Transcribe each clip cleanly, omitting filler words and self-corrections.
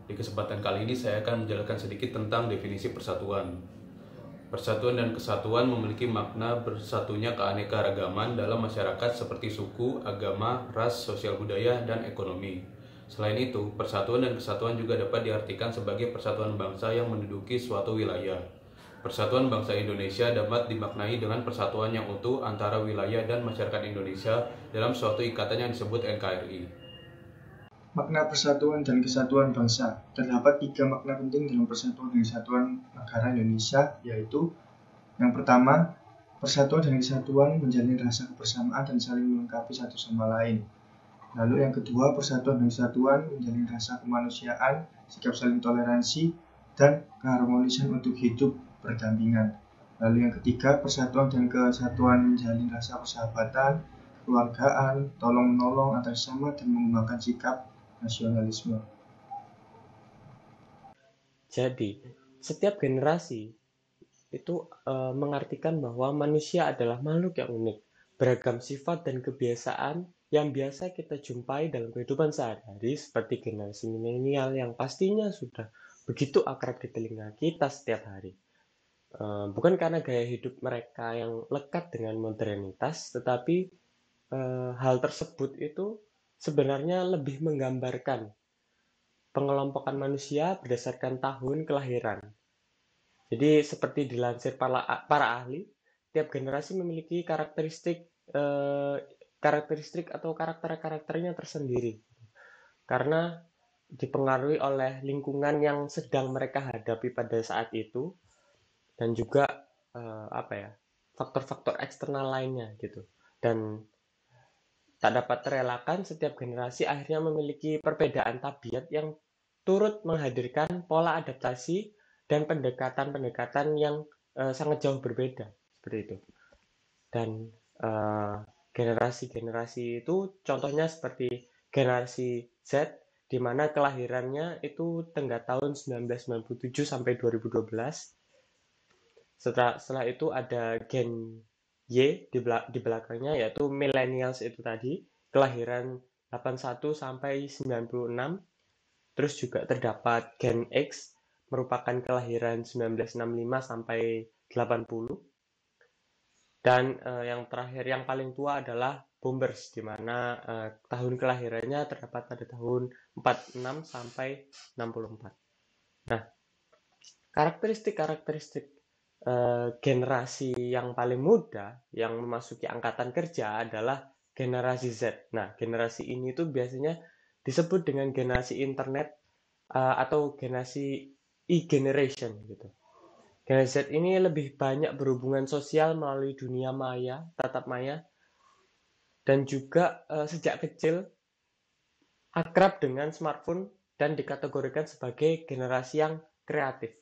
Di kesempatan kali ini saya akan menjelaskan sedikit tentang definisi persatuan. Persatuan dan kesatuan memiliki makna bersatunya keanekaragaman dalam masyarakat seperti suku, agama, ras, sosial budaya, dan ekonomi. Selain itu, persatuan dan kesatuan juga dapat diartikan sebagai persatuan bangsa yang menduduki suatu wilayah. Persatuan bangsa Indonesia dapat dimaknai dengan persatuan yang utuh antara wilayah dan masyarakat Indonesia dalam suatu ikatan yang disebut NKRI. Makna persatuan dan kesatuan bangsa. Terdapat 3 makna penting dalam persatuan dan kesatuan negara Indonesia, yaitu yang pertama, persatuan dan kesatuan menjalin rasa kebersamaan dan saling melengkapi satu sama lain. Lalu yang kedua, persatuan dan kesatuan menjalin rasa kemanusiaan, sikap saling toleransi, dan keharmonisan untuk hidup berdampingan. Lalu yang ketiga, persatuan dan kesatuan menjalin rasa persahabatan, kekeluargaan, tolong-menolong antar sesama, dan mengembangkan sikap nasionalisme. Jadi, setiap generasi itu mengartikan bahwa manusia adalah makhluk yang unik, beragam sifat dan kebiasaan yang biasa kita jumpai dalam kehidupan sehari-hari seperti generasi milenial yang pastinya sudah begitu akrab di telinga kita setiap hari. Bukan karena gaya hidup mereka yang lekat dengan modernitas, tetapi hal tersebut itu sebenarnya lebih menggambarkan pengelompokan manusia berdasarkan tahun kelahiran. Jadi seperti dilansir para ahli, tiap generasi memiliki karakteristik atau karakternya tersendiri karena dipengaruhi oleh lingkungan yang sedang mereka hadapi pada saat itu dan juga faktor-faktor eksternal lainnya gitu. Dan tak dapat terelakkan setiap generasi akhirnya memiliki perbedaan tabiat yang turut menghadirkan pola adaptasi dan pendekatan-pendekatan yang sangat jauh berbeda seperti itu. Dan generasi-generasi itu contohnya seperti generasi Z di mana kelahirannya itu tenggat tahun 1997 sampai 2012. Setelah itu ada gen Y di belakangnya yaitu millennials itu tadi, kelahiran 81 sampai 96. Terus juga terdapat gen X merupakan kelahiran 1965 sampai 80. Dan yang terakhir yang paling tua adalah boomers di mana tahun kelahirannya terdapat pada tahun 46 sampai 64. Nah, karakteristik generasi yang paling muda yang memasuki angkatan kerja adalah generasi Z. Nah, generasi ini tuh biasanya disebut dengan generasi internet atau generasi e-generation gitu. Generasi Z ini lebih banyak berhubungan sosial melalui dunia maya, tatap maya, dan juga sejak kecil akrab dengan smartphone dan dikategorikan sebagai generasi yang kreatif.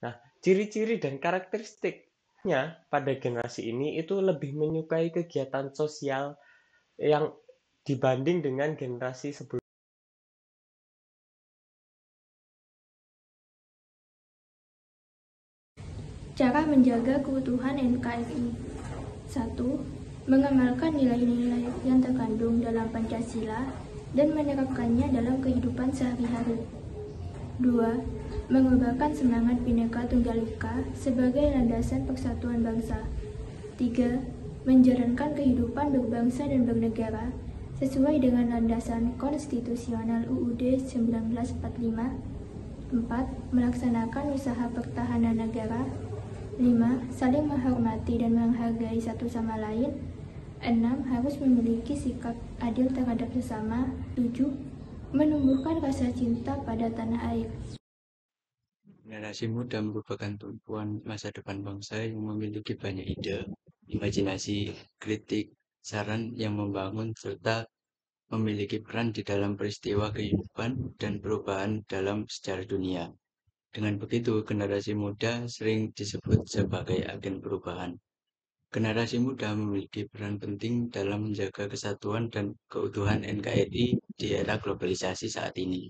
Nah, ciri-ciri dan karakteristiknya pada generasi ini itu lebih menyukai kegiatan sosial yang dibanding dengan generasi sebelumnya. Cara menjaga keutuhan NKRI. 1. Mengamalkan nilai-nilai yang terkandung dalam Pancasila dan menerapkannya dalam kehidupan sehari-hari. 2. Mengobarkan semangat Bhinneka Tunggal Ika sebagai landasan persatuan bangsa. 3. Menjalankan kehidupan berbangsa dan bernegara sesuai dengan landasan konstitusional UUD 1945. 4. Melaksanakan usaha pertahanan negara. 5. Saling menghormati dan menghargai satu sama lain. 6. Harus memiliki sikap adil terhadap sesama. 7. Menumbuhkan rasa cinta pada tanah air. Generasi muda merupakan tumpuan masa depan bangsa yang memiliki banyak ide, imajinasi, kritik, saran yang membangun serta memiliki peran di dalam peristiwa kehidupan dan perubahan dalam sejarah dunia. Dengan begitu, generasi muda sering disebut sebagai agen perubahan. Generasi muda memiliki peran penting dalam menjaga kesatuan dan keutuhan NKRI di era globalisasi saat ini.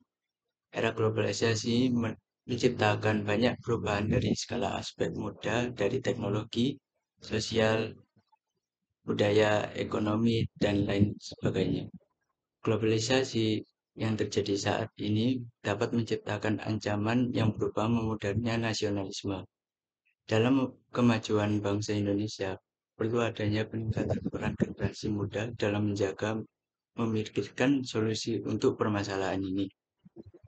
Era globalisasi menciptakan banyak perubahan dari segala aspek muda, dari teknologi, sosial, budaya, ekonomi, dan lain sebagainya. Globalisasi yang terjadi saat ini dapat menciptakan ancaman yang berupa memudahnya nasionalisme. Dalam kemajuan bangsa Indonesia, perlu adanya peningkatan peran generasi muda dalam menjaga memikirkan solusi untuk permasalahan ini.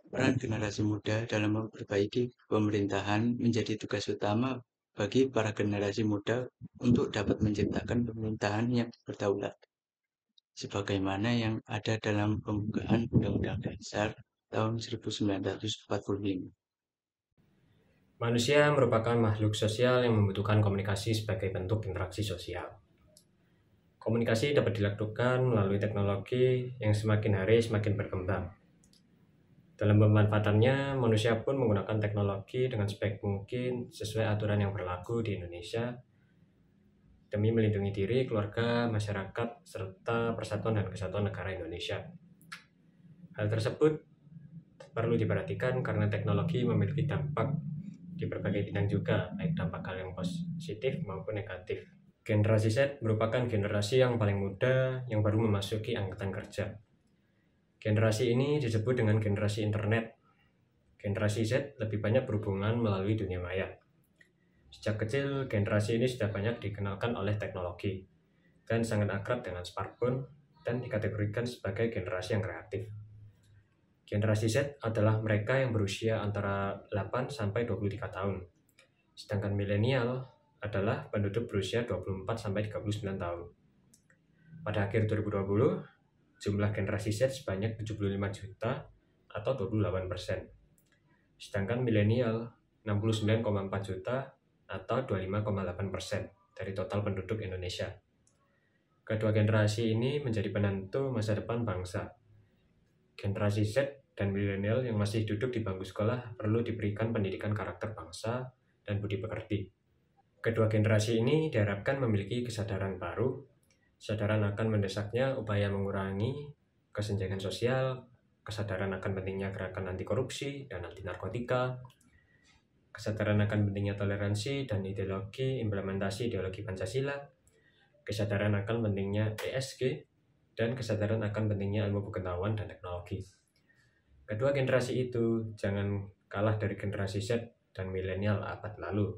Peran generasi muda dalam memperbaiki pemerintahan menjadi tugas utama bagi para generasi muda untuk dapat menciptakan pemerintahan yang berdaulat, sebagaimana yang ada dalam pembukaan Undang-Undang Dasar tahun 1945. Manusia merupakan makhluk sosial yang membutuhkan komunikasi sebagai bentuk interaksi sosial. Komunikasi dapat dilakukan melalui teknologi yang semakin hari semakin berkembang. Dalam pemanfaatannya, manusia pun menggunakan teknologi dengan sebaik mungkin sesuai aturan yang berlaku di Indonesia demi melindungi diri, keluarga, masyarakat, serta persatuan dan kesatuan negara Indonesia. Hal tersebut perlu diperhatikan karena teknologi memiliki dampak di berbagai bidang juga, baik dampak hal yang positif maupun negatif. Generasi Z merupakan generasi yang paling muda yang baru memasuki angkatan kerja. Generasi ini disebut dengan generasi internet. Generasi Z lebih banyak berhubungan melalui dunia maya. Sejak kecil, generasi ini sudah banyak dikenalkan oleh teknologi dan sangat akrab dengan smartphone dan dikategorikan sebagai generasi yang kreatif. Generasi Z adalah mereka yang berusia antara 8 sampai 23 tahun. Sedangkan milenial adalah penduduk berusia 24 sampai 39 tahun. Pada akhir 2020, jumlah generasi Z sebanyak 75 juta atau 28%. Sedangkan milenial 69,4 juta atau 25,8% dari total penduduk Indonesia. Kedua generasi ini menjadi penentu masa depan bangsa. Generasi Z dan milenial yang masih duduk di bangku sekolah perlu diberikan pendidikan karakter bangsa dan budi pekerti. Kedua generasi ini diharapkan memiliki kesadaran baru, kesadaran akan mendesaknya upaya mengurangi kesenjangan sosial, kesadaran akan pentingnya gerakan anti korupsi dan anti narkotika, kesadaran akan pentingnya toleransi dan implementasi ideologi Pancasila, kesadaran akan pentingnya ESG, dan kesadaran akan pentingnya ilmu pengetahuan dan teknologi. Kedua generasi itu jangan kalah dari generasi Z dan milenial abad lalu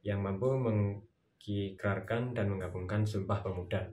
yang mampu mengikrarkan dan menggabungkan Sumpah Pemuda.